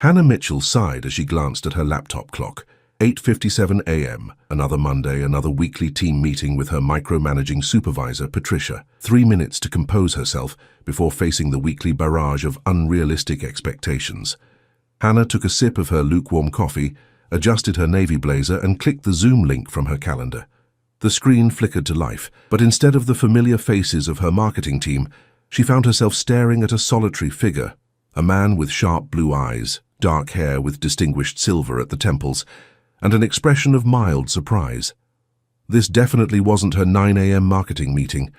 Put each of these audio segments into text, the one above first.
Hannah Mitchell sighed as she glanced at her laptop clock. 8:57 a.m., another Monday, another weekly team meeting with her micromanaging supervisor, Patricia. 3 minutes to compose herself before facing the weekly barrage of unrealistic expectations. Hannah took a sip of her lukewarm coffee, adjusted her navy blazer, and clicked the Zoom link from her calendar. The screen flickered to life, but instead of the familiar faces of her marketing team, she found herself staring at a solitary figure, a man with sharp blue eyes, dark hair with distinguished silver at the temples, and an expression of mild surprise. This definitely wasn't her 9 a.m. marketing meeting.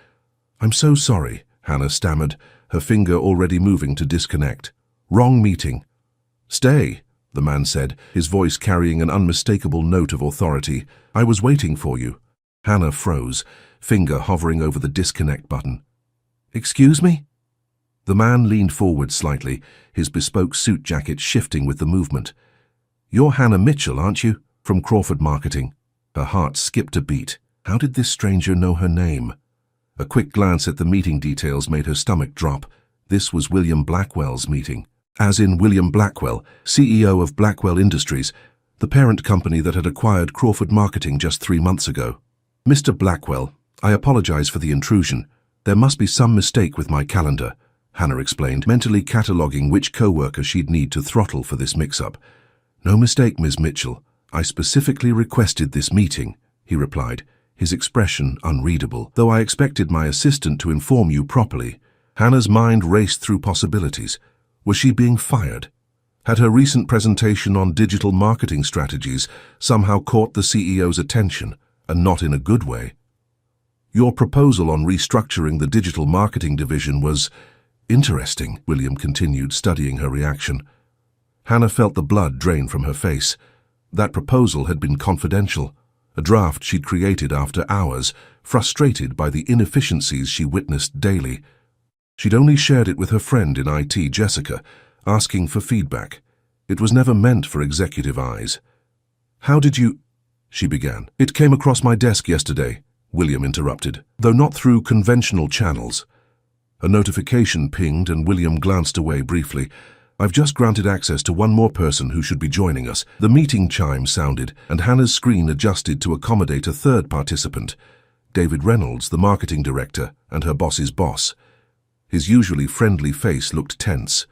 "I'm so sorry," Hannah stammered, her finger already moving to disconnect. "Wrong meeting." "Stay," the man said, his voice carrying an unmistakable note of authority. "I was waiting for you." Hannah froze, finger hovering over the disconnect button. "Excuse me?" The man leaned forward slightly, his bespoke suit jacket shifting with the movement. "You're Hannah Mitchell, aren't you? From Crawford Marketing." Her heart skipped a beat. How did this stranger know her name? A quick glance at the meeting details made her stomach drop. This was William Blackwell's meeting. As in William Blackwell, CEO of Blackwell Industries, the parent company that had acquired Crawford Marketing just 3 months ago. "Mr. Blackwell, I apologize for the intrusion. There must be some mistake with my calendar," Hannah explained, mentally cataloguing which co-worker she'd need to throttle for this mix-up. "No mistake, Ms. Mitchell. I specifically requested this meeting," he replied, his expression unreadable. "Though I expected my assistant to inform you properly." Hannah's mind raced through possibilities. Was she being fired? Had her recent presentation on digital marketing strategies somehow caught the CEO's attention, and not in a good way? "Your proposal on restructuring the digital marketing division was interesting," William continued, studying her reaction. Hannah felt the blood drain from her face. That proposal had been confidential, a draft she'd created after hours, frustrated by the inefficiencies she witnessed daily. She'd only shared it with her friend in IT, Jessica, asking for feedback. It was never meant for executive eyes. "How did you—" she began. "It came across my desk yesterday," William interrupted, "though not through conventional channels." A notification pinged and William glanced away briefly. "I've just granted access to one more person who should be joining us." The meeting chime sounded, and Hannah's screen adjusted to accommodate a third participant, David Reynolds, the marketing director, and her boss's boss. His usually friendly face looked tense.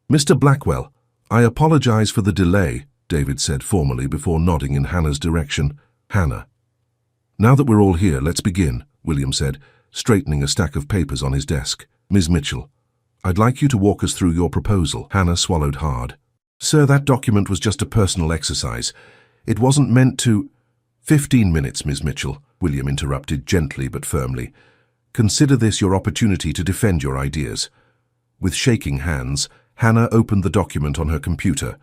"Mr. Blackwell, I apologize for the delay," David said formally before nodding in Hannah's direction. "Hannah." "Now that we're all here, let's begin," William said, straightening a stack of papers on his desk. "Ms. Mitchell, I'd like you to walk us through your proposal." Hannah swallowed hard. "Sir, that document was just a personal exercise. It wasn't meant to—" "15 minutes, Ms. Mitchell," William interrupted gently but firmly. "Consider this your opportunity to defend your ideas." With shaking hands, Hannah opened the document on her computer.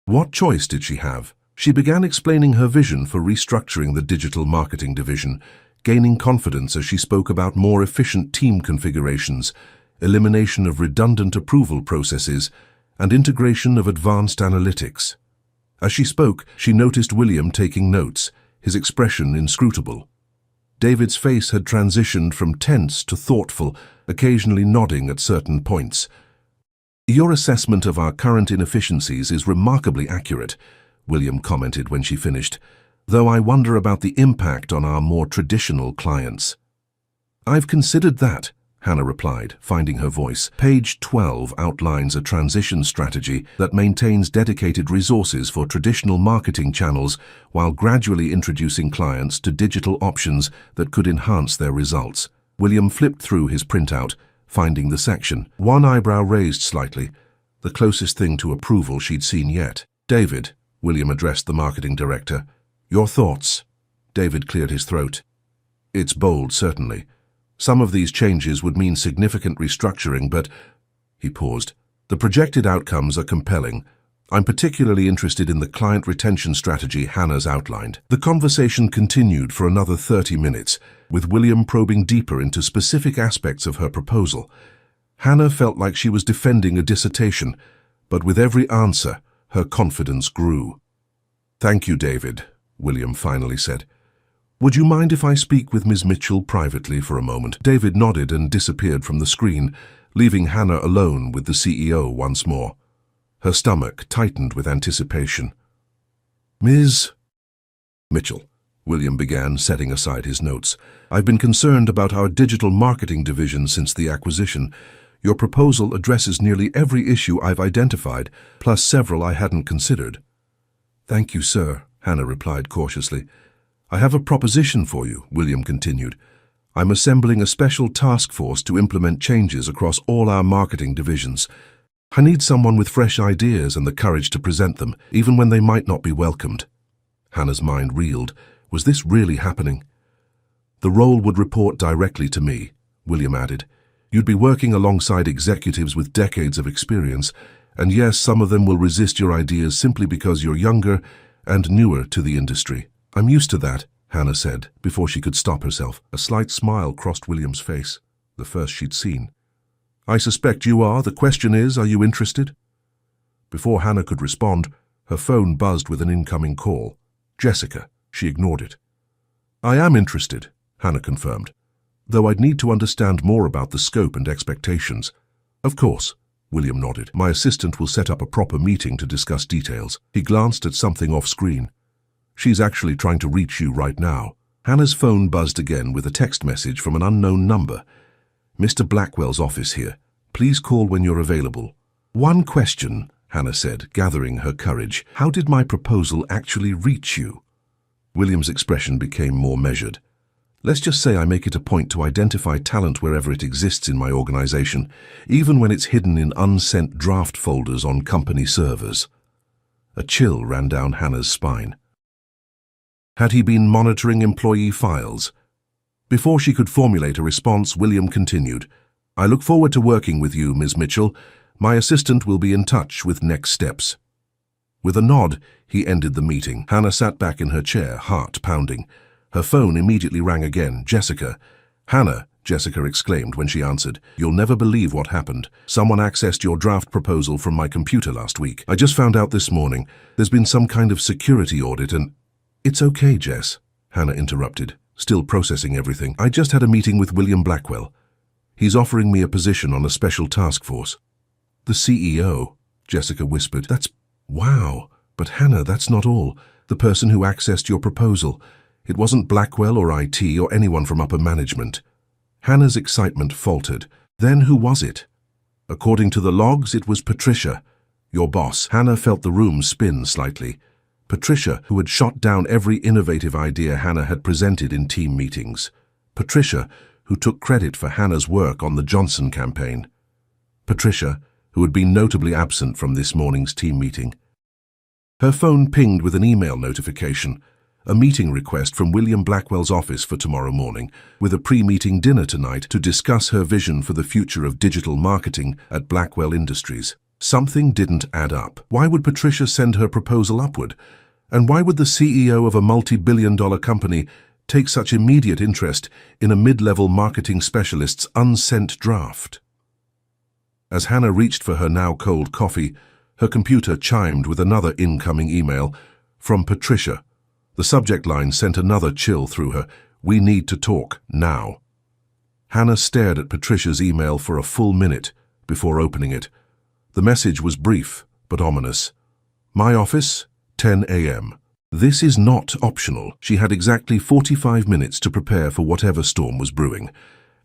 What choice did she have? She began explaining her vision for restructuring the digital marketing division, gaining confidence as she spoke about more efficient team configurations, elimination of redundant approval processes, and integration of advanced analytics. As she spoke, she noticed William taking notes, his expression inscrutable. David's face had transitioned from tense to thoughtful, occasionally nodding at certain points. "Your assessment of our current inefficiencies is remarkably accurate," William commented when she finished, "though I wonder about the impact on our more traditional clients." "I've considered that," Hannah replied, finding her voice. "Page 12 outlines a transition strategy that maintains dedicated resources for traditional marketing channels while gradually introducing clients to digital options that could enhance their results." William flipped through his printout, finding the section. One eyebrow raised slightly, the closest thing to approval she'd seen yet. "David," William addressed the marketing director, "your thoughts?" David cleared his throat. "It's bold, certainly. Some of these changes would mean significant restructuring, but—" He paused. "The projected outcomes are compelling. I'm particularly interested in the client retention strategy Hannah's outlined." The conversation continued for another 30 minutes, with William probing deeper into specific aspects of her proposal. Hannah felt like she was defending a dissertation, but with every answer, her confidence grew. "Thank you, David," William finally said. "Would you mind if I speak with Ms. Mitchell privately for a moment?" David nodded and disappeared from the screen, leaving Hannah alone with the CEO once more. Her stomach tightened with anticipation. "Ms. Mitchell," William began, setting aside his notes. "I've been concerned about our digital marketing division since the acquisition. Your proposal addresses nearly every issue I've identified, plus several I hadn't considered." "Thank you, sir," Hannah replied cautiously. "I have a proposition for you," William continued. "I'm assembling a special task force to implement changes across all our marketing divisions. I need someone with fresh ideas and the courage to present them, even when they might not be welcomed." Hannah's mind reeled. Was this really happening? "The role would report directly to me," William added. "You'd be working alongside executives with decades of experience, and yes, some of them will resist your ideas simply because you're younger and newer to the industry." "I'm used to that," Hannah said, before she could stop herself. A slight smile crossed William's face, the first she'd seen. "I suspect you are. The question is, are you interested?" Before Hannah could respond, her phone buzzed with an incoming call. Jessica. She ignored it. "I am interested," Hannah confirmed, "though I'd need to understand more about the scope and expectations." "Of course," William nodded. "My assistant will set up a proper meeting to discuss details." He glanced at something off-screen. "She's actually trying to reach you right now." Hannah's phone buzzed again with a text message from an unknown number. "Mr. Blackwell's office here. Please call when you're available." "One question," Hannah said, gathering her courage. "How did my proposal actually reach you?" William's expression became more measured. "Let's just say I make it a point to identify talent wherever it exists in my organization, even when it's hidden in unsent draft folders on company servers." A chill ran down Hannah's spine. Had he been monitoring employee files? Before she could formulate a response, William continued, "I look forward to working with you, Ms. Mitchell. My assistant will be in touch with next steps." With a nod, he ended the meeting. Hannah sat back in her chair, heart pounding. Her phone immediately rang again. "Jessica." "Hannah," Jessica exclaimed when she answered. "You'll never believe what happened. Someone accessed your draft proposal from my computer last week. I just found out this morning. There's been some kind of security audit and—" "It's okay, Jess," Hannah interrupted, still processing everything. "I just had a meeting with William Blackwell. He's offering me a position on a special task force." "The CEO," Jessica whispered. Wow. But Hannah, that's not all. The person who accessed your proposal. It wasn't Blackwell or IT or anyone from upper management." Hannah's excitement faltered. "Then who was it?" "According to the logs, it was Patricia, your boss." Hannah felt the room spin slightly. Patricia, who had shot down every innovative idea Hannah had presented in team meetings. Patricia, who took credit for Hannah's work on the Johnson campaign. Patricia, who had been notably absent from this morning's team meeting. Her phone pinged with an email notification, a meeting request from William Blackwell's office for tomorrow morning, with a pre-meeting dinner tonight to discuss her vision for the future of digital marketing at Blackwell Industries. Something didn't add up. Why would Patricia send her proposal upward? And why would the CEO of a multi-billion-dollar company take such immediate interest in a mid-level marketing specialist's unsent draft? As Hannah reached for her now cold coffee, her computer chimed with another incoming email from Patricia. The subject line sent another chill through her. "We need to talk now." Hannah stared at Patricia's email for a full minute before opening it. The message was brief but ominous. "My office, 10 a.m. This is not optional." She had exactly 45 minutes to prepare for whatever storm was brewing.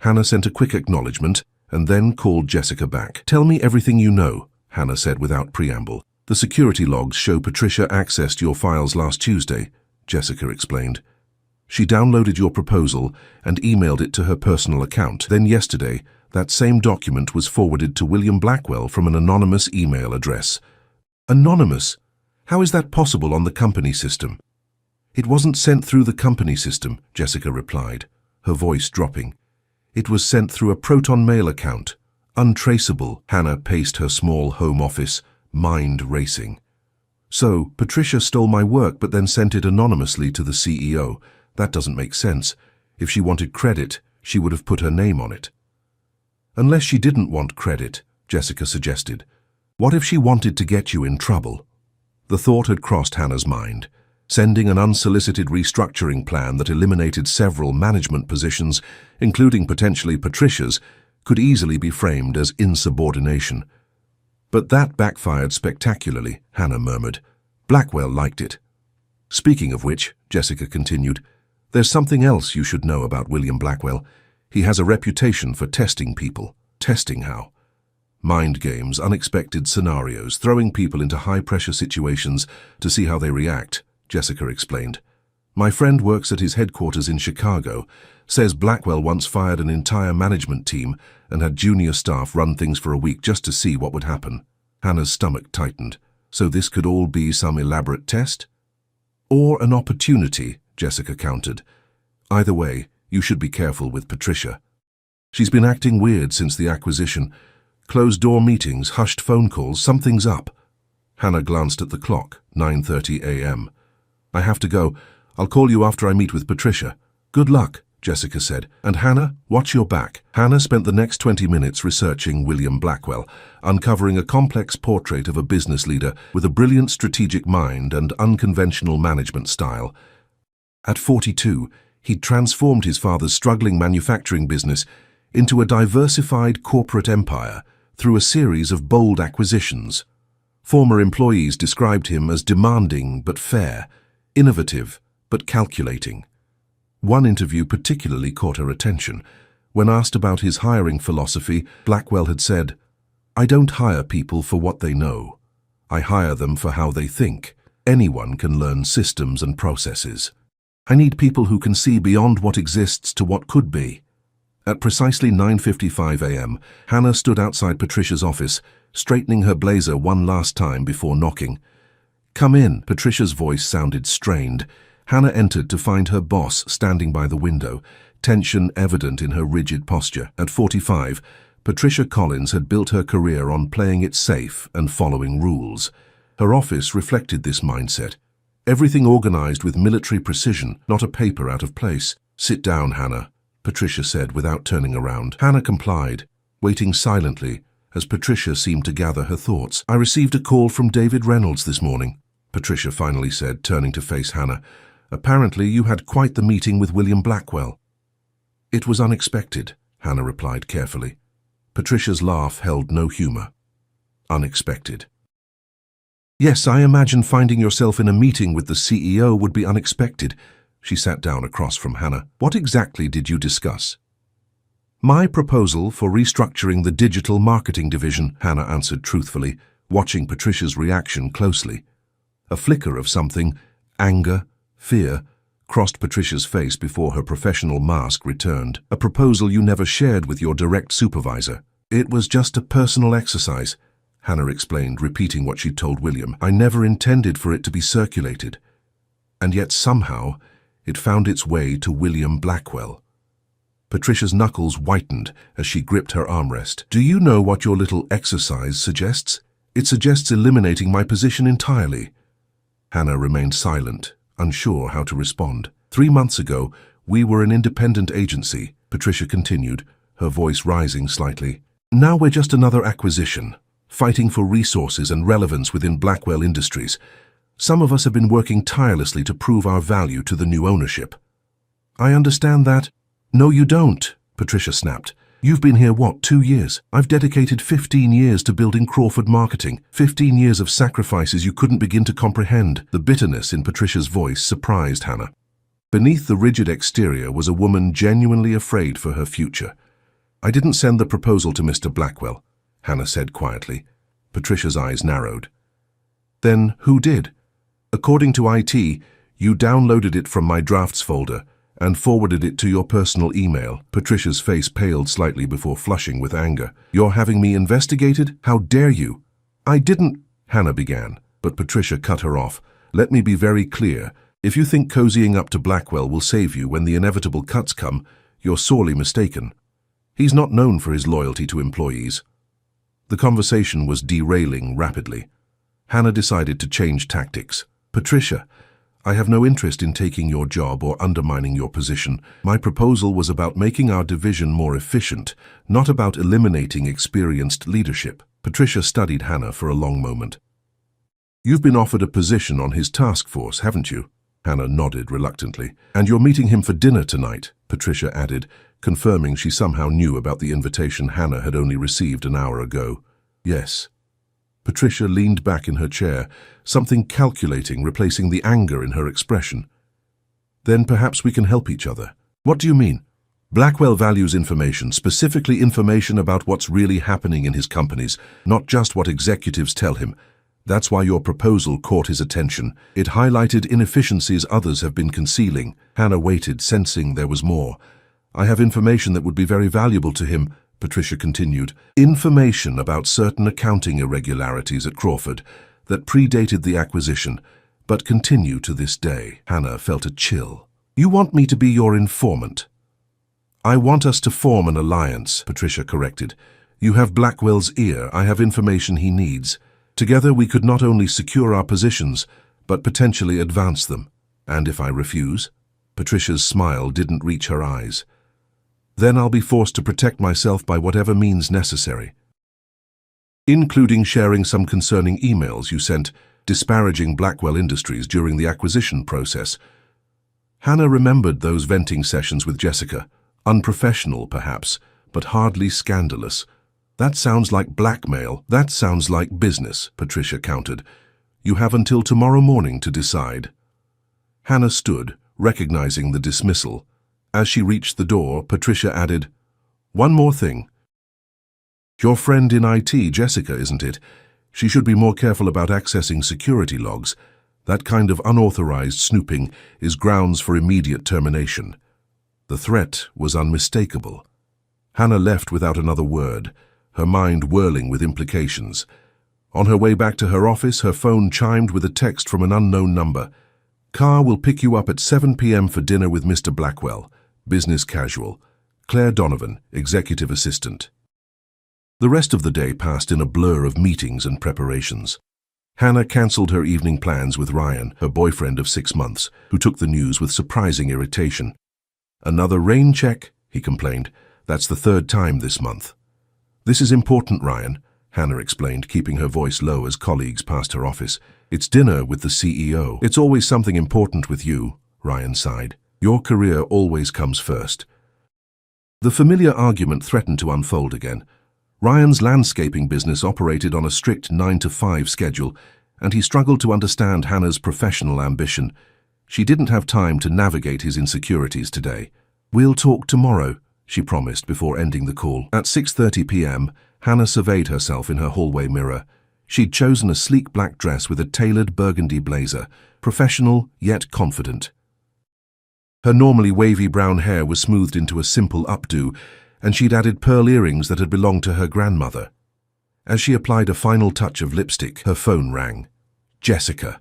Hannah sent a quick acknowledgement and then called Jessica back. "Tell me everything you know," Hannah said without preamble. "The security logs show Patricia accessed your files last Tuesday," Jessica explained. "She downloaded your proposal and emailed it to her personal account. Then yesterday, that same document was forwarded to William Blackwell from an anonymous email address." "Anonymous? How is that possible on the company system?" "It wasn't sent through the company system," Jessica replied, her voice dropping. "It was sent through a Proton Mail account. Untraceable." Hannah paced her small home office, mind racing. "So, Patricia stole my work but then sent it anonymously to the CEO. That doesn't make sense. If she wanted credit, she would have put her name on it." "Unless she didn't want credit," Jessica suggested. "What if she wanted to get you in trouble?" The thought had crossed Hannah's mind. Sending an unsolicited restructuring plan that eliminated several management positions, including potentially Patricia's, could easily be framed as insubordination. But that backfired spectacularly, Hannah murmured. Blackwell liked it. Speaking of which, Jessica continued, there's something else you should know about William Blackwell. He has a reputation for testing people. Testing how? Mind games, unexpected scenarios, throwing people into high-pressure situations to see how they react, Jessica explained. My friend works at his headquarters in Chicago, says Blackwell once fired an entire management team and had junior staff run things for a week just to see what would happen. Hannah's stomach tightened. So this could all be some elaborate test? Or an opportunity, Jessica countered. Either way, you should be careful with Patricia. She's been acting weird since the acquisition. Closed-door meetings, hushed phone calls, something's up. Hannah glanced at the clock, 9:30 a.m. I have to go. I'll call you after I meet with Patricia. Good luck, Jessica said. And Hannah, watch your back. Hannah spent the next 20 minutes researching William Blackwell, uncovering a complex portrait of a business leader with a brilliant strategic mind and unconventional management style. At 42, he'd transformed his father's struggling manufacturing business into a diversified corporate empire through a series of bold acquisitions. Former employees described him as demanding but fair, innovative but calculating. One interview particularly caught her attention. When asked about his hiring philosophy, Blackwell had said, I don't hire people for what they know. I hire them for how they think. Anyone can learn systems and processes. I need people who can see beyond what exists to what could be. At precisely 9:55 a.m., Hannah stood outside Patricia's office, straightening her blazer one last time before knocking. Come in, Patricia's voice sounded strained. Hannah entered to find her boss standing by the window, tension evident in her rigid posture. At 45, Patricia Collins had built her career on playing it safe and following rules. Her office reflected this mindset. Everything organized with military precision, not a paper out of place. Sit down, Hannah, Patricia said without turning around. Hannah complied, waiting silently as Patricia seemed to gather her thoughts. I received a call from David Reynolds this morning, Patricia finally said, turning to face Hannah. Apparently you had quite the meeting with William Blackwell. It was unexpected, Hannah replied carefully. Patricia's laugh held no humor. Unexpected. Yes, I imagine finding yourself in a meeting with the CEO would be unexpected. She sat down across from Hannah. What exactly did you discuss? My proposal for restructuring the digital marketing division, Hannah answered truthfully, watching Patricia's reaction closely. A flicker of something, anger, fear, crossed Patricia's face before her professional mask returned. A proposal you never shared with your direct supervisor. It was just a personal exercise, Hannah explained, repeating what she'd told William. I never intended for it to be circulated. And yet somehow, it found its way to William Blackwell. Patricia's knuckles whitened as she gripped her armrest. Do you know what your little exercise suggests? It suggests eliminating my position entirely. Hannah remained silent, unsure how to respond. 3 months ago, we were an independent agency, Patricia continued, her voice rising slightly. Now we're just another acquisition, fighting for resources and relevance within Blackwell Industries. Some of us have been working tirelessly to prove our value to the new ownership. I understand that. No, you don't, Patricia snapped. You've been here, what, 2 years? I've dedicated 15 years to building Crawford marketing, 15 years of sacrifices you couldn't begin to comprehend. The bitterness in Patricia's voice surprised Hannah. Beneath the rigid exterior was a woman genuinely afraid for her future. I didn't send the proposal to Mr. Blackwell, Hannah said quietly. Patricia's eyes narrowed. Then who did? According to IT, you downloaded it from my drafts folder and forwarded it to your personal email. Patricia's face paled slightly before flushing with anger. You're having me investigated? How dare you? I didn't, Hannah began, but Patricia cut her off. Let me be very clear. If you think cozying up to Blackwell will save you when the inevitable cuts come, you're sorely mistaken. He's not known for his loyalty to employees. The conversation was derailing rapidly. Hannah decided to change tactics. Patricia, I have no interest in taking your job or undermining your position. My proposal was about making our division more efficient, not about eliminating experienced leadership. Patricia studied Hannah for a long moment. You've been offered a position on his task force, haven't you? Hannah nodded reluctantly. And you're meeting him for dinner tonight, Patricia added, confirming she somehow knew about the invitation Hannah had only received an hour ago. Yes. Patricia leaned back in her chair, something calculating replacing the anger in her expression. Then perhaps we can help each other. What do you mean? Blackwell values information, specifically information about what's really happening in his companies, not just what executives tell him. That's why your proposal caught his attention. It highlighted inefficiencies others have been concealing. Hannah waited, sensing there was more. I have information that would be very valuable to him, Patricia continued. Information about certain accounting irregularities at Crawford that predated the acquisition, but continue to this day. Hannah felt a chill. You want me to be your informant? I want us to form an alliance, Patricia corrected. You have Blackwell's ear. I have information he needs. Together we could not only secure our positions, but potentially advance them. And if I refuse? Patricia's smile didn't reach her eyes. Then I'll be forced to protect myself by whatever means necessary. Including sharing some concerning emails you sent disparaging Blackwell Industries during the acquisition process. Hannah remembered those venting sessions with Jessica. Unprofessional, perhaps, but hardly scandalous. That sounds like blackmail. That sounds like business, Patricia countered. You have until tomorrow morning to decide. Hannah stood, recognizing the dismissal. As she reached the door, Patricia added, One more thing. Your friend in IT, Jessica, isn't it? She should be more careful about accessing security logs. That kind of unauthorized snooping is grounds for immediate termination. The threat was unmistakable. Hannah left without another word, her mind whirling with implications. On her way back to her office, her phone chimed with a text from an unknown number. Car will pick you up at 7 p.m. for dinner with Mr. Blackwell. Business casual. Claire Donovan, executive assistant. The rest of the day passed in a blur of meetings and preparations. Hannah cancelled her evening plans with Ryan, her boyfriend of 6 months, who took the news with surprising irritation. Another rain check, he complained. That's the 3rd time this month. This is important, Ryan, Hannah explained, keeping her voice low as colleagues passed her office. It's dinner with the CEO. It's always something important with you, Ryan sighed. Your career always comes first. The familiar argument threatened to unfold again. Ryan's landscaping business operated on a strict 9-to-5 schedule, and he struggled to understand Hannah's professional ambition. She didn't have time to navigate his insecurities today. We'll talk tomorrow, she promised before ending the call. At 6:30 p.m., Hannah surveyed herself in her hallway mirror. She'd chosen a sleek black dress with a tailored burgundy blazer, professional yet confident. Her normally wavy brown hair was smoothed into a simple updo, and she'd added pearl earrings that had belonged to her grandmother. As she applied a final touch of lipstick, her phone rang. Jessica.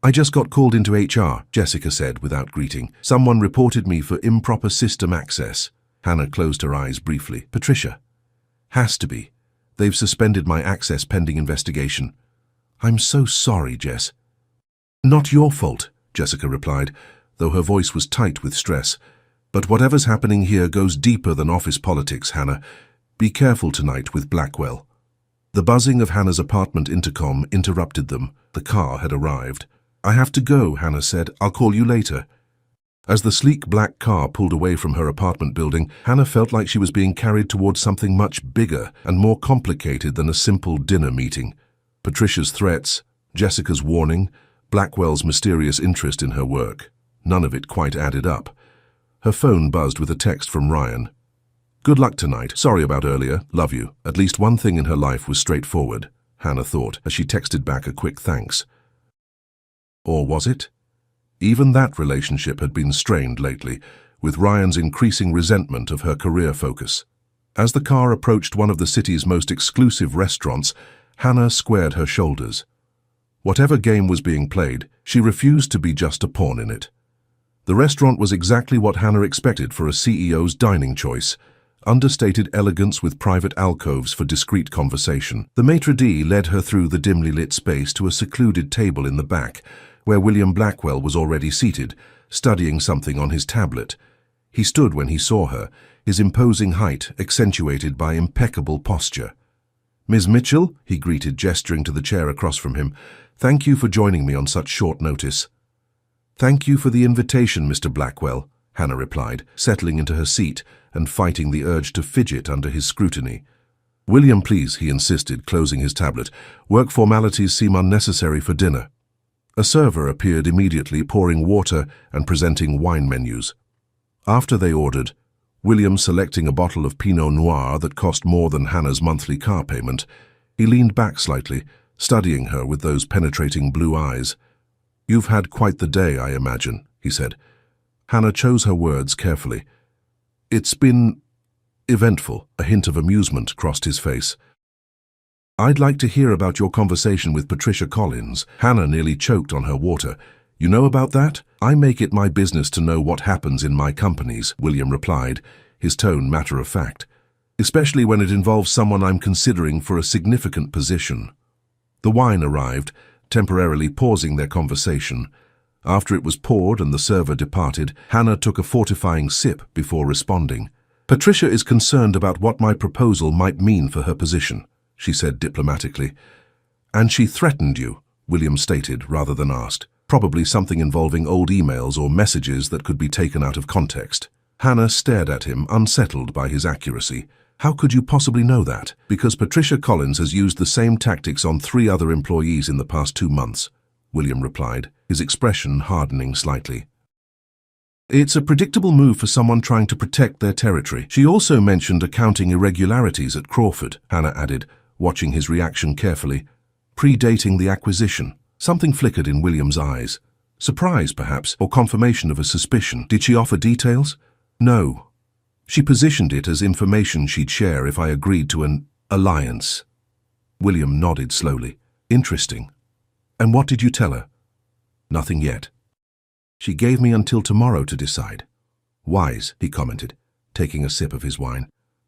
I just got called into HR, Jessica said without greeting. Someone reported me for improper system access. Hannah closed her eyes briefly. Patricia. Has to be. They've suspended my access pending investigation. I'm so sorry, Jess. Not your fault, Jessica replied, though her voice was tight with stress. But whatever's happening here goes deeper than office politics, Hannah. Be careful tonight with Blackwell. The buzzing of Hannah's apartment intercom interrupted them. The car had arrived. I have to go, Hannah said. I'll call you later. As the sleek black car pulled away from her apartment building, Hannah felt like she was being carried towards something much bigger and more complicated than a simple dinner meeting. Patricia's threats, Jessica's warning, Blackwell's mysterious interest in her work. None of it quite added up. Her phone buzzed with a text from Ryan. Good luck tonight. Sorry about earlier. Love you. At least one thing in her life was straightforward, Hannah thought, as she texted back a quick thanks. Or was it? Even that relationship had been strained lately, with Ryan's increasing resentment of her career focus. As the car approached one of the city's most exclusive restaurants, Hannah squared her shoulders. Whatever game was being played, she refused to be just a pawn in it. The restaurant was exactly what Hannah expected for a CEO's dining choice, understated elegance with private alcoves for discreet conversation. The maitre d' led her through the dimly lit space to a secluded table in the back, where William Blackwell was already seated, studying something on his tablet. He stood when he saw her, his imposing height accentuated by impeccable posture. Ms. Mitchell, he greeted, gesturing to the chair across from him. Thank you for joining me on such short notice. Thank you for the invitation, Mr. Blackwell, Hannah replied, settling into her seat and fighting the urge to fidget under his scrutiny. William, please, he insisted, closing his tablet. Work formalities seem unnecessary for dinner. A server appeared immediately, pouring water and presenting wine menus. After they ordered, William selecting a bottle of Pinot Noir that cost more than Hannah's monthly car payment, he leaned back slightly, studying her with those penetrating blue eyes. "You've had quite the day, I imagine," he said. Hannah chose her words carefully. "It's been eventful." A hint of amusement crossed his face. "I'd like to hear about your conversation with Patricia Collins." Hannah nearly choked on her water. "You know about that? I make it my business to know what happens in my companies," William replied, his tone matter-of-fact, "especially when it involves someone I'm considering for a significant position." The wine arrived, temporarily pausing their conversation. After it was poured and the server departed, Hannah took a fortifying sip before responding. "Patricia is concerned about what my proposal might mean for her position," she said diplomatically. "And she threatened you," William stated rather than asked. "Probably something involving old emails or messages that could be taken out of context." Hannah stared at him, unsettled by his accuracy. "How could you possibly know that?" "Because Patricia Collins has used the same tactics on 3 other employees in the past 2 months, William replied, his expression hardening slightly. "It's a predictable move for someone trying to protect their territory." "She also mentioned accounting irregularities at Crawford," Hannah added, watching his reaction carefully. "Predating the acquisition." Something flickered in William's eyes. Surprise, perhaps, or confirmation of a suspicion. "Did she offer details?" "No. She positioned it as information she'd share if I agreed to an alliance." William nodded slowly. "Interesting. And what did you tell her?" "Nothing yet. She gave me until tomorrow to decide." "Wise," he commented, taking a sip of his wine.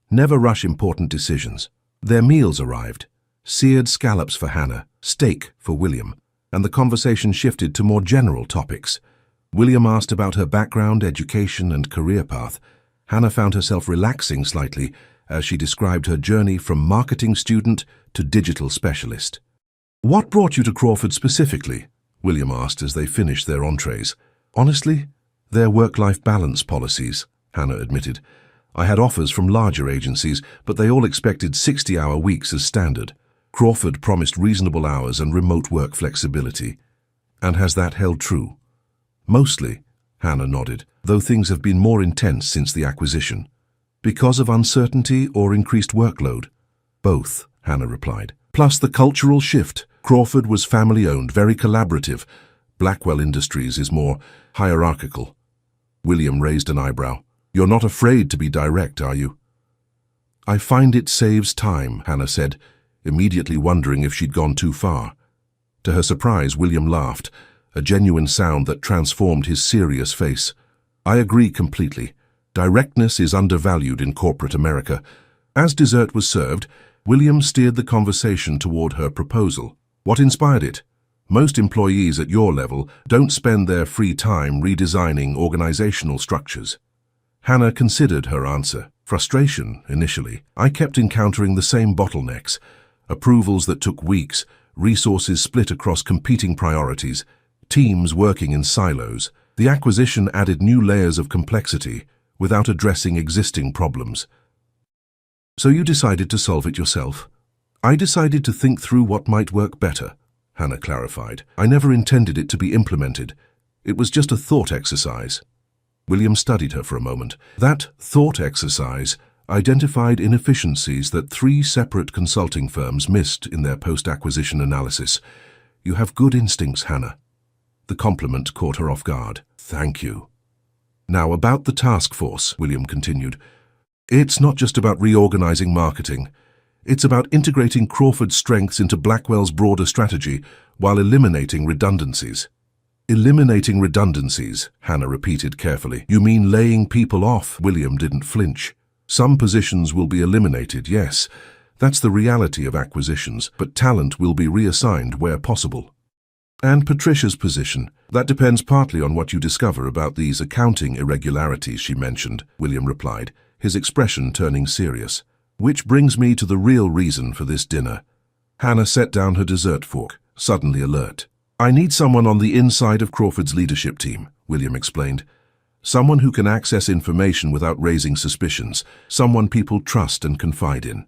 "Never rush important decisions." Their meals arrived. Seared scallops for Hannah, steak for William, and the conversation shifted to more general topics. William asked about her background, education, and career path. Hannah found herself relaxing slightly as she described her journey from marketing student to digital specialist. "What brought you to Crawford specifically?" William asked as they finished their entrees. "Honestly, their work-life balance policies," Hannah admitted. "I had offers from larger agencies, but they all expected 60-hour weeks as standard. Crawford promised reasonable hours and remote work flexibility." "And has that held true?" "Mostly," Hannah nodded, "though things have been more intense since the acquisition." "Because of uncertainty or increased workload?" "Both," Hannah replied. "Plus the cultural shift. Crawford was family-owned, very collaborative. Blackwell Industries is more hierarchical." William raised an eyebrow. "You're not afraid to be direct, are you?" "I find it saves time," Hannah said, immediately wondering if she'd gone too far. To her surprise, William laughed, a genuine sound that transformed his serious face. "I agree completely. Directness is undervalued in corporate America." As dessert was served, William steered the conversation toward her proposal. "What inspired it? Most employees at your level don't spend their free time redesigning organizational structures." Hannah considered her answer. "Frustration, initially. I kept encountering the same bottlenecks. Approvals that took weeks, resources split across competing priorities, teams working in silos. The acquisition added new layers of complexity without addressing existing problems." "So you decided to solve it yourself?" "I decided to think through what might work better," Hannah clarified. "I never intended it to be implemented. It was just a thought exercise." William studied her for a moment. "That thought exercise identified inefficiencies that 3 separate consulting firms missed in their post-acquisition analysis. You have good instincts, Hannah." The compliment caught her off guard. "Thank you." "Now about the task force," William continued. "It's not just about reorganizing marketing. It's about integrating Crawford's strengths into Blackwell's broader strategy while eliminating redundancies." "Eliminating redundancies," Hannah repeated carefully. "You mean laying people off?" William didn't flinch. "Some positions will be eliminated, yes. That's the reality of acquisitions, but talent will be reassigned where possible." "And Patricia's position? That depends partly on what you discover about these accounting irregularities she mentioned," William replied, his expression turning serious. "Which brings me to the real reason for this dinner." Hannah set down her dessert fork, suddenly alert. "I need someone on the inside of Crawford's leadership team," William explained. "Someone who can access information without raising suspicions, someone people trust and confide in."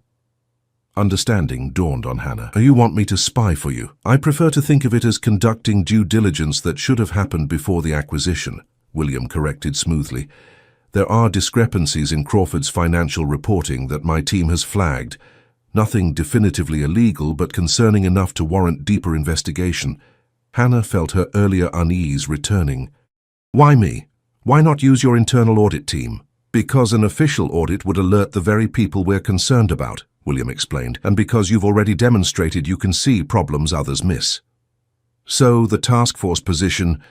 Understanding dawned on Hannah. You want me to spy for you? I prefer to think of it as conducting due diligence that should have happened before the acquisition, William corrected smoothly. There are discrepancies in Crawford's financial reporting that my team has flagged. Nothing definitively illegal, but concerning enough to warrant deeper investigation. Hannah felt her earlier unease returning. Why me? Why not use your internal audit team? Because an official audit would alert the very people we're concerned about, William explained, and because you've already demonstrated you can see problems others miss. So the task force position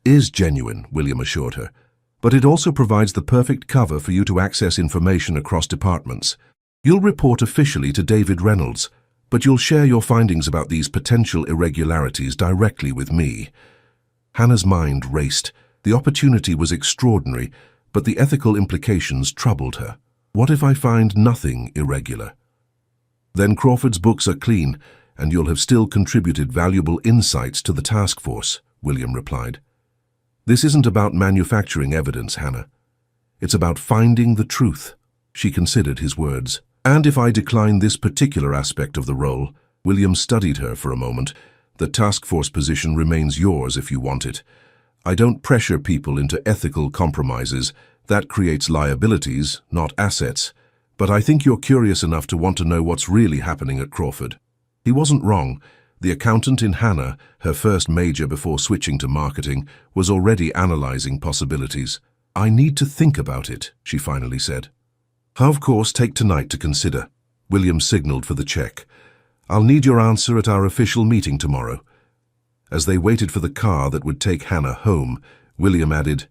is genuine, William assured her, but it also provides the perfect cover for you to access information across departments. You'll report officially to David Reynolds, but you'll share your findings about these potential irregularities directly with me. Hannah's mind raced. The opportunity was extraordinary, but the ethical implications troubled her. What if I find nothing irregular? Then Crawford's books are clean, and you'll have still contributed valuable insights to the task force, William replied. This isn't about manufacturing evidence, Hannah. It's about finding the truth. She considered his words. And if I decline this particular aspect of the role, William studied her for a moment, the task force position remains yours if you want it. I don't pressure people into ethical compromises. That creates liabilities, not assets. But I think you're curious enough to want to know what's really happening at Crawford. He wasn't wrong. The accountant in Hannah, her first major before switching to marketing, was already analyzing possibilities. I need to think about it, she finally said. Of course, take tonight to consider. William signaled for the check. I'll need your answer at our official meeting tomorrow. As they waited for the car that would take Hannah home, William added,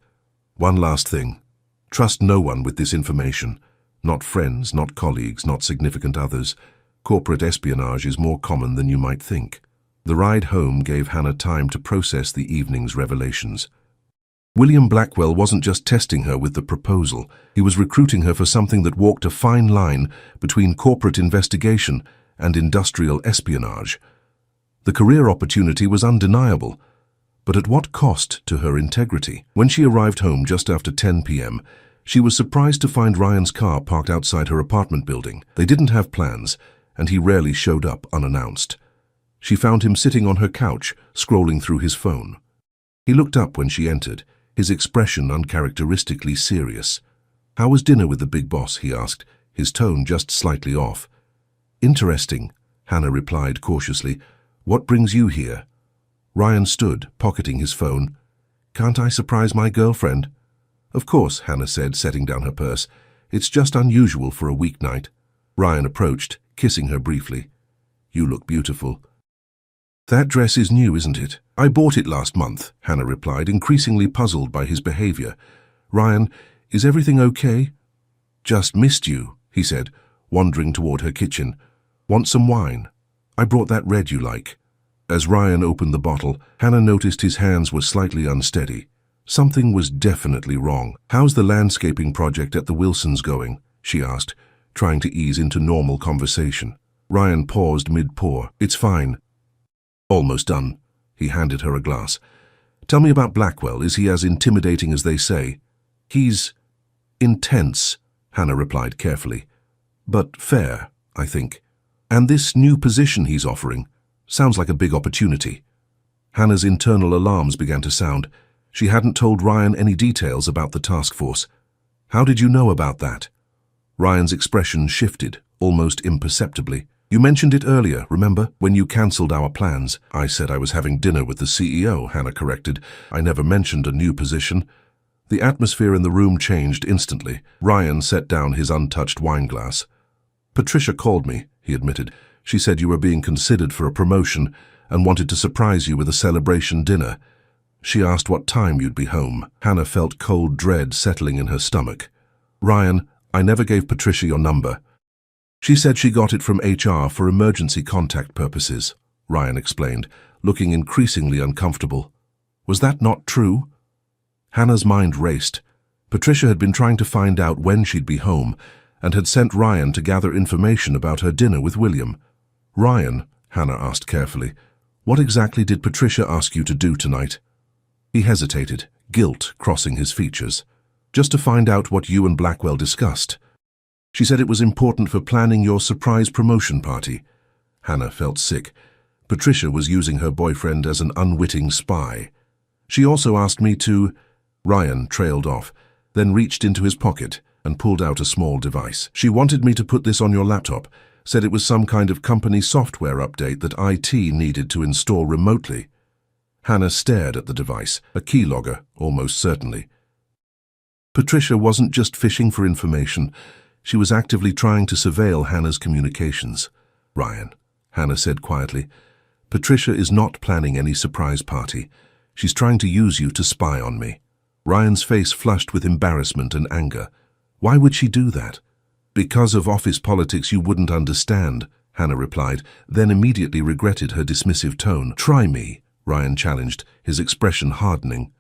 one last thing. Trust no one with this information. Not friends, not colleagues, not significant others. Corporate espionage is more common than you might think. The ride home gave Hannah time to process the evening's revelations. William Blackwell wasn't just testing her with the proposal. He was recruiting her for something that walked a fine line between corporate investigation and industrial espionage. The career opportunity was undeniable, but at what cost to her integrity? When she arrived home just after 10 p.m., she was surprised to find Ryan's car parked outside her apartment building. They didn't have plans, and he rarely showed up unannounced. She found him sitting on her couch, scrolling through his phone. He looked up when she entered, his expression uncharacteristically serious. How was dinner with the big boss, he asked, his tone just slightly off. Interesting, Hannah replied cautiously. What brings you here? Ryan stood, pocketing his phone. Can't I surprise my girlfriend? Of course, Hannah said, setting down her purse. It's just unusual for a weeknight. Ryan approached, kissing her briefly. You look beautiful. That dress is new, isn't it? I bought it last month, Hannah replied, increasingly puzzled by his behavior. Ryan, is everything okay? Just missed you, he said, wandering toward her kitchen. Want some wine? I brought that red you like. As Ryan opened the bottle, Hannah noticed his hands were slightly unsteady. Something was definitely wrong. How's the landscaping project at the Wilsons going? She asked, trying to ease into normal conversation. Ryan paused mid-pour. It's fine. Almost done. He handed her a glass. Tell me about Blackwell. Is he as intimidating as they say? He's intense, Hannah replied carefully. But fair, I think. And this new position he's offering sounds like a big opportunity. Hannah's internal alarms began to sound. She hadn't told Ryan any details about the task force. How did you know about that? Ryan's expression shifted, almost imperceptibly. You mentioned it earlier, remember, when you cancelled our plans. I said I was having dinner with the CEO, Hannah corrected. I never mentioned a new position. The atmosphere in the room changed instantly. Ryan set down his untouched wine glass. Patricia called me, he admitted. She said you were being considered for a promotion and wanted to surprise you with a celebration dinner. She asked what time you'd be home. Hannah felt cold dread settling in her stomach. Ryan, I never gave Patricia your number. She said she got it from HR for emergency contact purposes, Ryan explained, looking increasingly uncomfortable. Was that not true? Hannah's mind raced. Patricia had been trying to find out when she'd be home and had sent Ryan to gather information about her dinner with William. Ryan, Hannah asked carefully, what exactly did Patricia ask you to do tonight? He hesitated, guilt crossing his features. Just to find out what you and Blackwell discussed. She said it was important for planning your surprise promotion party. Hannah felt sick. Patricia was using her boyfriend as an unwitting spy. She also asked me to... Ryan trailed off, then reached into his pocket and pulled out a small device. She wanted me to put this on your laptop, said it was some kind of company software update that IT needed to install remotely. Hannah stared at the device, a keylogger, almost certainly. Patricia wasn't just fishing for information. She was actively trying to surveil Hannah's communications. Ryan, Hannah said quietly, Patricia is not planning any surprise party. She's trying to use you to spy on me. Ryan's face flushed with embarrassment and anger. Why would she do that? Because of office politics you wouldn't understand, Hannah replied, then immediately regretted her dismissive tone. Try me, Ryan challenged, his expression hardening.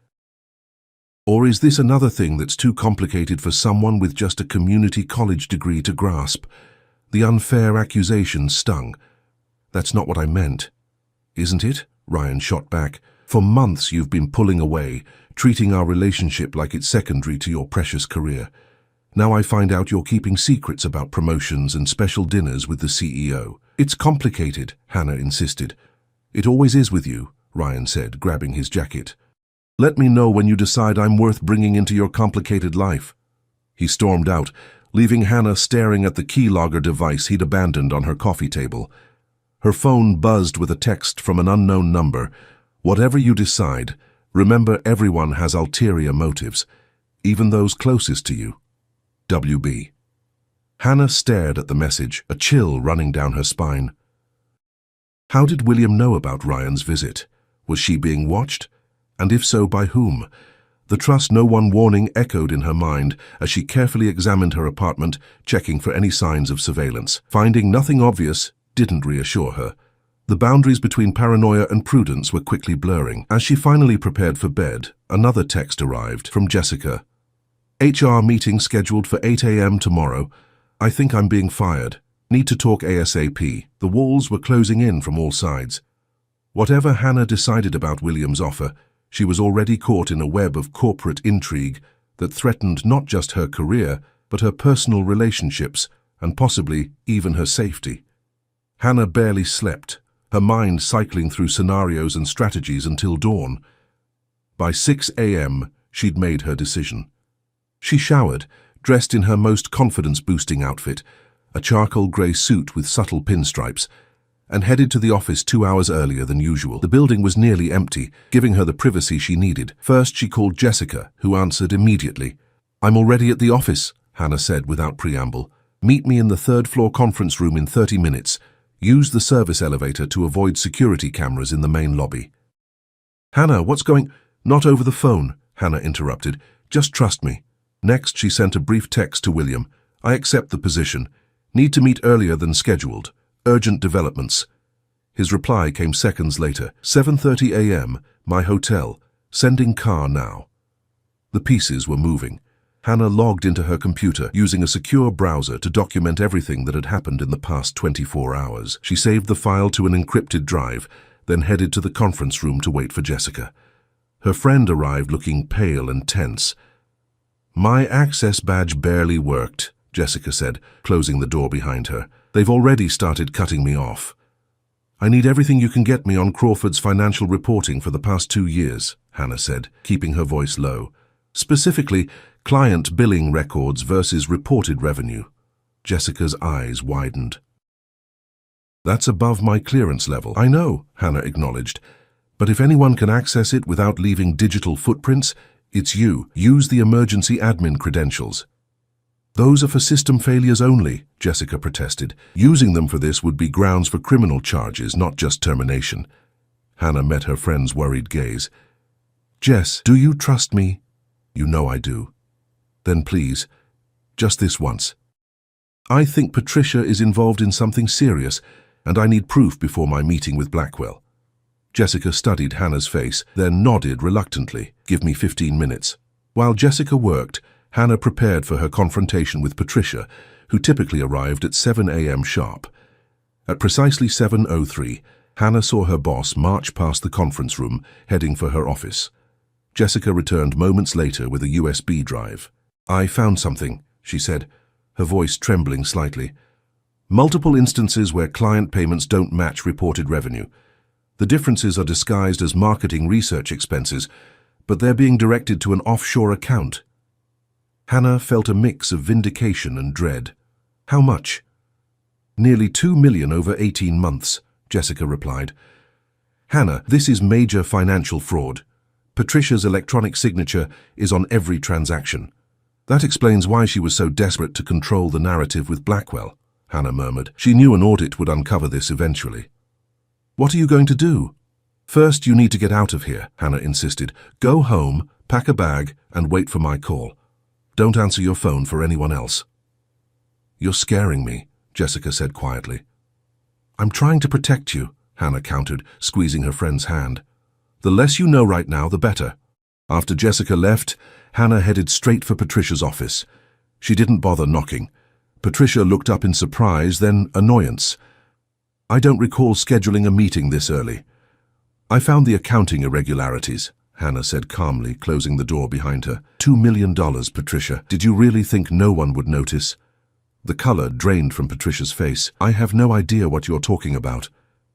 Or is this another thing that's too complicated for someone with just a community college degree to grasp? The unfair accusation stung. That's not what I meant. Isn't it? Ryan shot back. For months you've been pulling away, treating our relationship like it's secondary to your precious career. Now I find out you're keeping secrets about promotions and special dinners with the CEO. It's complicated, Hannah insisted. It always is with you, Ryan said, grabbing his jacket. Let me know when you decide I'm worth bringing into your complicated life. He stormed out, leaving Hannah staring at the keylogger device he'd abandoned on her coffee table. Her phone buzzed with a text from an unknown number. Whatever you decide, remember everyone has ulterior motives, even those closest to you. WB. Hannah stared at the message, a chill running down her spine. How did William know about Ryan's visit? Was she being watched? And if so, by whom? The trust no one warning echoed in her mind as she carefully examined her apartment, checking for any signs of surveillance. Finding nothing obvious didn't reassure her. The boundaries between paranoia and prudence were quickly blurring. As she finally prepared for bed, another text arrived from Jessica. HR meeting scheduled for 8 a.m. tomorrow. I think I'm being fired. Need to talk ASAP. The walls were closing in from all sides. Whatever Hannah decided about William's offer, she was already caught in a web of corporate intrigue that threatened not just her career, but her personal relationships, and possibly even her safety. Hannah barely slept, her mind cycling through scenarios and strategies until dawn. By 6 a.m., she'd made her decision. She showered, dressed in her most confidence-boosting outfit, a charcoal grey suit with subtle pinstripes, and headed to the office 2 hours earlier than usual. The building was nearly empty, giving her the privacy she needed. First, she called Jessica, who answered immediately. I'm already at the office, Hannah said without preamble. Meet me in the third-floor conference room in 30 minutes. Use the service elevator to avoid security cameras in the main lobby. Hannah, what's going... Not over the phone, Hannah interrupted. Just trust me. Next, she sent a brief text to William. I accept the position. Need to meet earlier than scheduled. Urgent developments. His reply came seconds later. 7:30 a.m., my hotel. Sending car now. The pieces were moving. Hannah logged into her computer, using a secure browser to document everything that had happened in the past 24 hours. She saved the file to an encrypted drive, then headed to the conference room to wait for Jessica. Her friend arrived looking pale and tense. My access badge barely worked, Jessica said, closing the door behind her. They've already started cutting me off. I need everything you can get me on Crawford's financial reporting for the past 2 years, Hannah said, keeping her voice low. Specifically, client billing records versus reported revenue. Jessica's eyes widened. That's above my clearance level. I know, Hannah acknowledged. But if anyone can access it without leaving digital footprints, it's you. Use the emergency admin credentials. Those are for system failures only, Jessica protested. Using them for this would be grounds for criminal charges, not just termination. Hannah met her friend's worried gaze. Jess, do you trust me? You know I do. Then please, just this once. I think Patricia is involved in something serious, and I need proof before my meeting with Blackwell. Jessica studied Hannah's face, then nodded reluctantly. Give me 15 minutes. While Jessica worked, Hannah prepared for her confrontation with Patricia, who typically arrived at 7 a.m. sharp. At precisely 7:03, Hannah saw her boss march past the conference room, heading for her office. Jessica returned moments later with a USB drive. I found something, she said. her voice trembling slightly. Multiple instances where client payments don't match reported revenue. The differences are disguised as marketing research expenses, but they're being directed to an offshore account. Hannah felt a mix of vindication and dread. How much? Nearly $2 million over 18 months, Jessica replied. Hannah, this is major financial fraud. Patricia's electronic signature is on every transaction. That explains why she was so desperate to control the narrative with Blackwell, Hannah murmured. She knew an audit would uncover this eventually. What are you going to do? First, you need to get out of here, Hannah insisted. Go home, pack a bag, and wait for my call. Don't answer your phone for anyone else. You're scaring me, Jessica said quietly. I'm trying to protect you, Hannah countered, squeezing her friend's hand. The less you know right now, the better. After Jessica left, Hannah headed straight for Patricia's office. She didn't bother knocking. Patricia looked up in surprise, then annoyance. I don't recall scheduling a meeting this early. I found the accounting irregularities, Hannah said calmly, closing the door behind her. $2 million, Patricia. Did you really think no one would notice? The color drained from Patricia's face. I have no idea what you're talking about.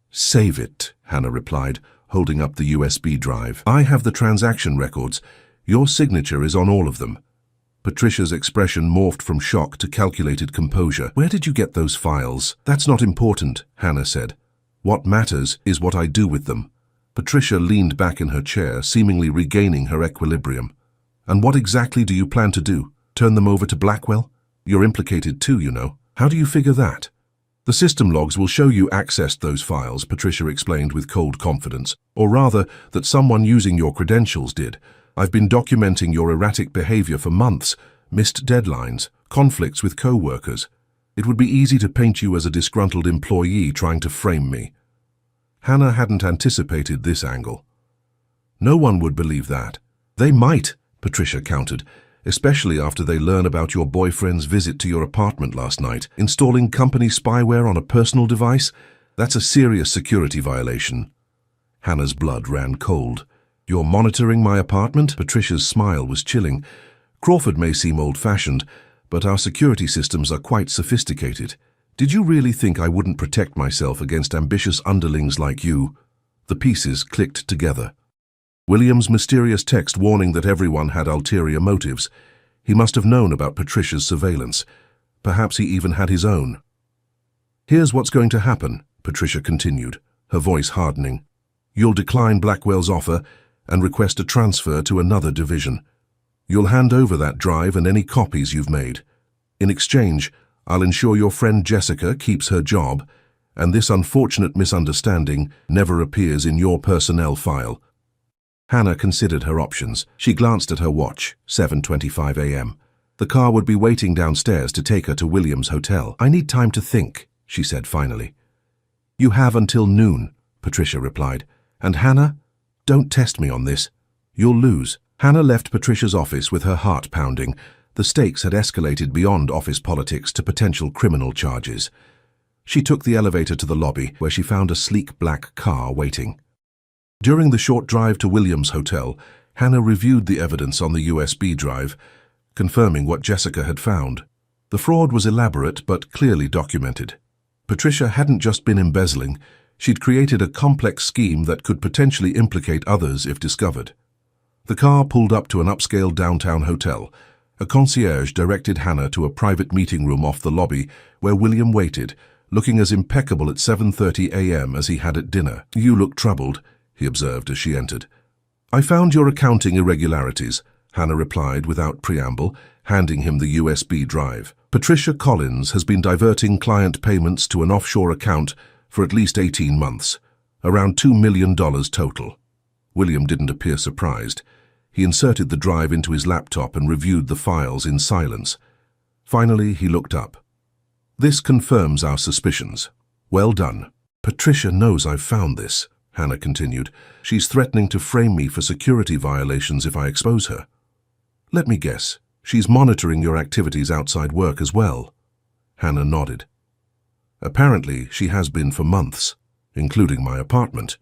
Save it, Hannah replied, holding up the USB drive. I have the transaction records. Your signature is on all of them. Patricia's expression morphed from shock to calculated composure. Where did you get those files? That's not important, Hannah said. What matters is what I do with them. Patricia leaned back in her chair, seemingly regaining her equilibrium. And what exactly do you plan to do? Turn them over to Blackwell? You're implicated too, you know. How do you figure that? The system logs will show you accessed those files, Patricia explained with cold confidence. Or rather, that someone using your credentials did. I've been documenting your erratic behavior for months, missed deadlines, conflicts with co-workers. It would be easy to paint you as a disgruntled employee trying to frame me. Hannah hadn't anticipated this angle. No one would believe that. They might, Patricia countered, especially after they learn about your boyfriend's visit to your apartment last night. Installing company spyware on a personal device? That's a serious security violation. Hannah's blood ran cold. You're monitoring my apartment? Patricia's smile was chilling. Crawford may seem old-fashioned, but our security systems are quite sophisticated. Did you really think I wouldn't protect myself against ambitious underlings like you? The pieces clicked together. William's mysterious text warning that everyone had ulterior motives. He must have known about Patricia's surveillance. Perhaps he even had his own. Here's what's going to happen, Patricia continued, her voice hardening. You'll decline Blackwell's offer and request a transfer to another division. You'll hand over that drive and any copies you've made. In exchange, I'll ensure your friend Jessica keeps her job, and this unfortunate misunderstanding never appears in your personnel file. Hannah considered her options. She glanced at her watch, 7:25 a.m. The car would be waiting downstairs to take her to William's hotel. I need time to think, she said finally. You have until noon, Patricia replied. And Hannah, don't test me on this. You'll lose. Hannah left Patricia's office with her heart pounding. The stakes had escalated beyond office politics to potential criminal charges. She took the elevator to the lobby, where she found a sleek black car waiting. During the short drive to William's hotel, Hannah reviewed the evidence on the USB drive, confirming what Jessica had found. The fraud was elaborate but clearly documented. Patricia hadn't just been embezzling, she'd created a complex scheme that could potentially implicate others if discovered. The car pulled up to an upscale downtown hotel. A concierge directed Hannah to a private meeting room off the lobby where William waited, looking as impeccable at 7:30 a.m. as he had at dinner. You look troubled, he observed as she entered. I found your accounting irregularities, Hannah replied without preamble, handing him the USB drive. Patricia Collins has been diverting client payments to an offshore account for at least 18 months, around $2 million total. William didn't appear surprised. He inserted the drive into his laptop and reviewed the files in silence. Finally, he looked up. This confirms our suspicions. Well done. Patricia knows I've found this, Hannah continued. She's threatening to frame me for security violations if I expose her. Let me guess, she's monitoring your activities outside work as well. Hannah nodded. Apparently, she has been for months, including my apartment.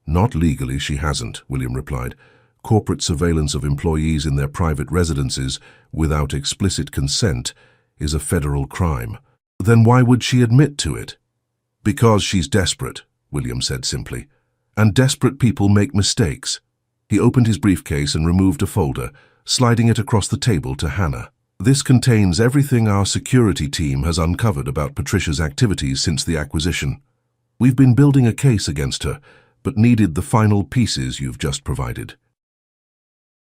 Not legally, she hasn't, William replied. Corporate surveillance of employees in their private residences without explicit consent is a federal crime. Then why would she admit to it? Because she's desperate, William said simply. And desperate people make mistakes. He opened his briefcase and removed a folder, sliding it across the table to Hannah. This contains everything our security team has uncovered about Patricia's activities since the acquisition. We've been building a case against her, but needed the final pieces you've just provided.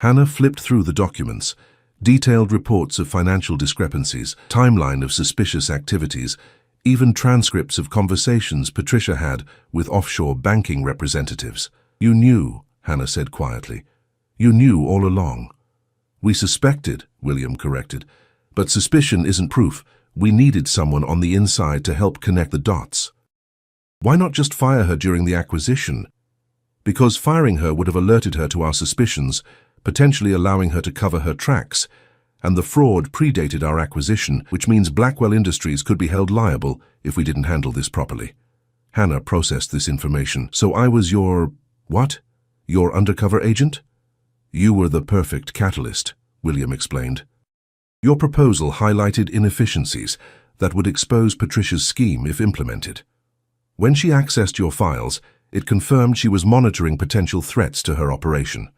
Hannah flipped through the documents, detailed reports of financial discrepancies, timeline of suspicious activities, even transcripts of conversations Patricia had with offshore banking representatives. You knew, Hannah said quietly. You knew all along. We suspected, William corrected, but suspicion isn't proof. We needed someone on the inside to help connect the dots. Why not just fire her during the acquisition? Because firing her would have alerted her to our suspicions, potentially allowing her to cover her tracks, and the fraud predated our acquisition, which means Blackwell Industries could be held liable if we didn't handle this properly. Hannah processed this information. So I was your... what? Your undercover agent? You were the perfect catalyst, William explained. Your proposal highlighted inefficiencies that would expose Patricia's scheme if implemented. When she accessed your files, it confirmed she was monitoring potential threats to her operation.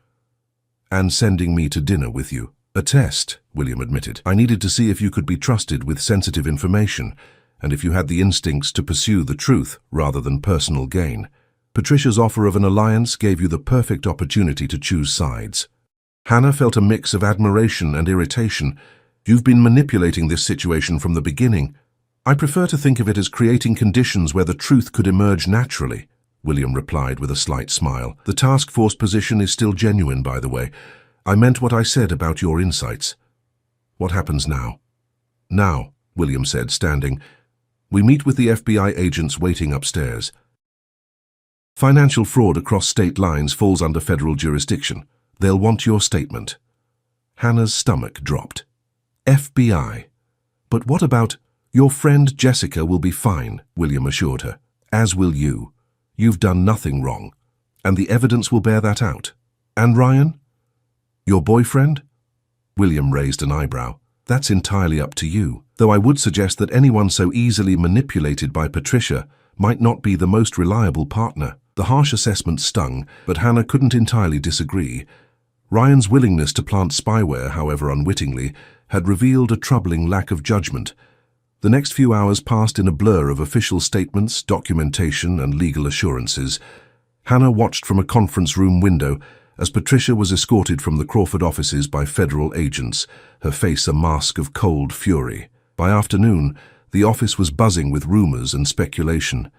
And sending me to dinner with you. A test, William admitted. I needed to see if you could be trusted with sensitive information, and if you had the instincts to pursue the truth rather than personal gain. Patricia's offer of an alliance gave you the perfect opportunity to choose sides. Hannah felt a mix of admiration and irritation. You've been manipulating this situation from the beginning. I prefer to think of it as creating conditions where the truth could emerge naturally, William replied with a slight smile. The task force position is still genuine, by the way. I meant what I said about your insights. What happens now? Now, William said, standing. We meet with the FBI agents waiting upstairs. Financial fraud across state lines falls under federal jurisdiction. They'll want your statement. Hannah's stomach dropped. FBI. But what about... Your friend Jessica will be fine, William assured her. As will you. You've done nothing wrong. And the evidence will bear that out. And Ryan? Your boyfriend? William raised an eyebrow. That's entirely up to you, though I would suggest that anyone so easily manipulated by Patricia might not be the most reliable partner. The harsh assessment stung, but Hannah couldn't entirely disagree. Ryan's willingness to plant spyware, however unwittingly, had revealed a troubling lack of judgment. The next few hours passed in a blur of official statements, documentation, and legal assurances. Hannah watched from a conference room window as Patricia was escorted from the Crawford offices by federal agents, her face a mask of cold fury. By afternoon, the office was buzzing with rumors and speculation.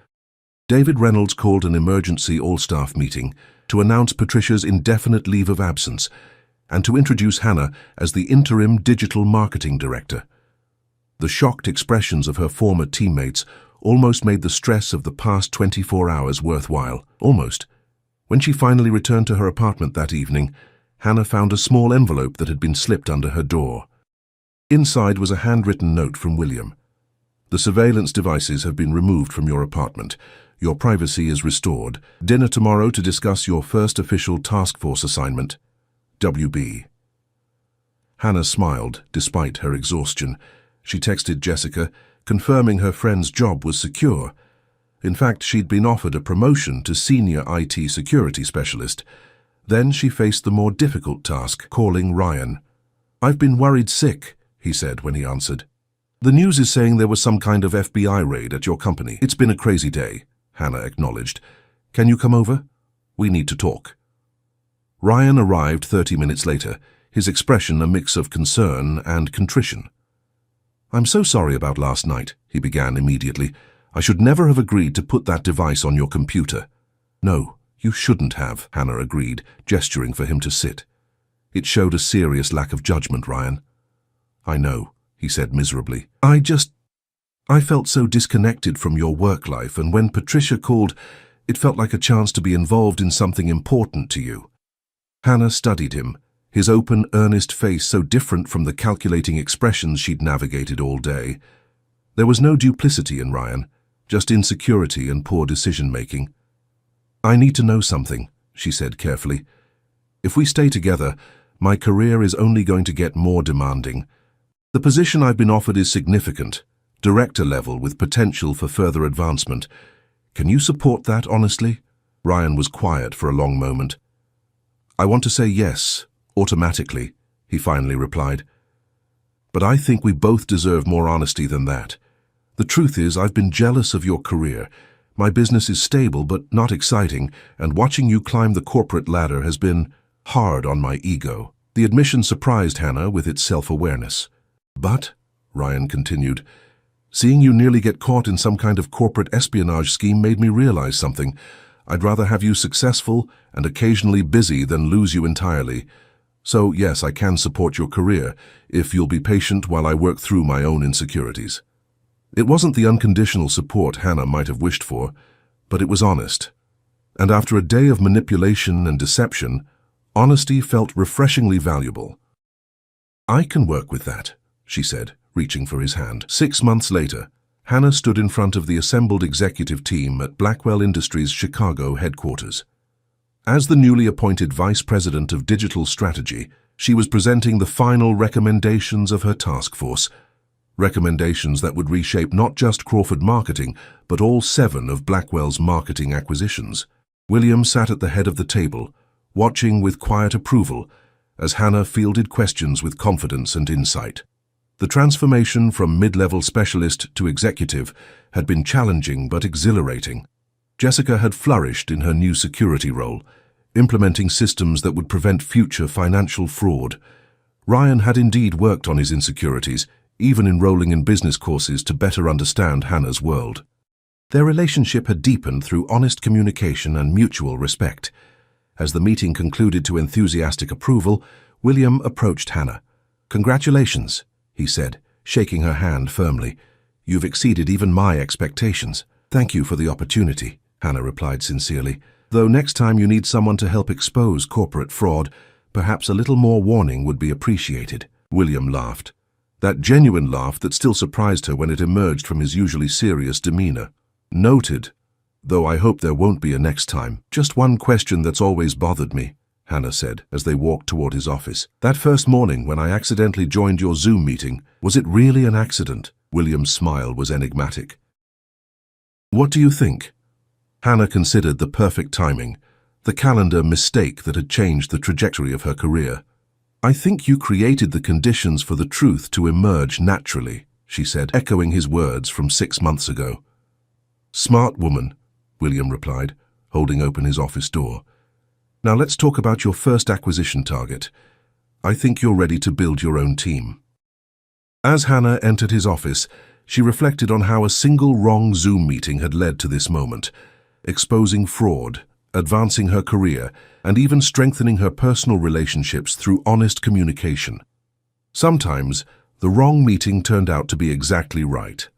David Reynolds called an emergency all-staff meeting to announce Patricia's indefinite leave of absence and to introduce Hannah as the interim digital marketing director. The shocked expressions of her former teammates almost made the stress of the past 24 hours worthwhile. Almost. When she finally returned to her apartment that evening, Hannah found a small envelope that had been slipped under her door. Inside was a handwritten note from William. The surveillance devices have been removed from your apartment. Your privacy is restored. Dinner tomorrow to discuss your first official task force assignment. WB. Hannah smiled, despite her exhaustion. She texted Jessica, confirming her friend's job was secure. In fact, she'd been offered a promotion to senior IT security specialist. Then she faced the more difficult task, calling Ryan. I've been worried sick, he said when he answered. The news is saying there was some kind of FBI raid at your company. It's been a crazy day, Hannah acknowledged. Can you come over? We need to talk. Ryan arrived 30 minutes later, his expression a mix of concern and contrition. I'm so sorry about last night, he began immediately. I should never have agreed to put that device on your computer. No, you shouldn't have, Hannah agreed, gesturing for him to sit. It showed a serious lack of judgment, Ryan. I know, he said miserably. I felt so disconnected from your work life, and when Patricia called, it felt like a chance to be involved in something important to you. Hannah studied him, his open, earnest face so different from the calculating expressions she'd navigated all day. There was no duplicity in Ryan, just insecurity and poor decision-making. I need to know something, she said carefully. If we stay together, my career is only going to get more demanding. The position I've been offered is significant, director level with potential for further advancement. Can you support that honestly? Ryan was quiet for a long moment. I want to say yes, automatically, he finally replied. But I think we both deserve more honesty than that. The truth is, I've been jealous of your career. My business is stable but not exciting, and watching you climb the corporate ladder has been hard on my ego. The admission surprised Hannah with its self-awareness. But, Ryan continued, seeing you nearly get caught in some kind of corporate espionage scheme made me realize something. I'd rather have you successful and occasionally busy than lose you entirely. So, yes, I can support your career, if you'll be patient while I work through my own insecurities. It wasn't the unconditional support Hannah might have wished for, but it was honest. And after a day of manipulation and deception, honesty felt refreshingly valuable. I can work with that, she said, reaching for his hand. 6 months later, Hannah stood in front of the assembled executive team at Blackwell Industries' Chicago headquarters. As the newly appointed Vice President of Digital Strategy, she was presenting the final recommendations of her task force, recommendations that would reshape not just Crawford Marketing, but all 7 of Blackwell's marketing acquisitions. William sat at the head of the table, watching with quiet approval as Hannah fielded questions with confidence and insight. The transformation from mid-level specialist to executive had been challenging but exhilarating. Jessica had flourished in her new security role, implementing systems that would prevent future financial fraud. Ryan had indeed worked on his insecurities, even enrolling in business courses to better understand Hannah's world. Their relationship had deepened through honest communication and mutual respect. As the meeting concluded to enthusiastic approval, William approached Hannah. "Congratulations," he said, shaking her hand firmly. "You've exceeded even my expectations." "Thank you for the opportunity," Hannah replied sincerely. "Though next time you need someone to help expose corporate fraud, perhaps a little more warning would be appreciated." William laughed. That genuine laugh that still surprised her when it emerged from his usually serious demeanor. "Noted, though I hope there won't be a next time. Just one question that's always bothered me," Hannah said as they walked toward his office. "That first morning when I accidentally joined your Zoom meeting, was it really an accident?" William's smile was enigmatic. "What do you think?" Hannah considered the perfect timing, the calendar mistake that had changed the trajectory of her career. "I think you created the conditions for the truth to emerge naturally," she said, echoing his words from 6 months ago. "Smart woman," William replied, holding open his office door. "Now let's talk about your first acquisition target. I think you're ready to build your own team." As Hannah entered his office, she reflected on how a single wrong Zoom meeting had led to this moment, exposing fraud, advancing her career, and even strengthening her personal relationships through honest communication. Sometimes, the wrong meeting turned out to be exactly right.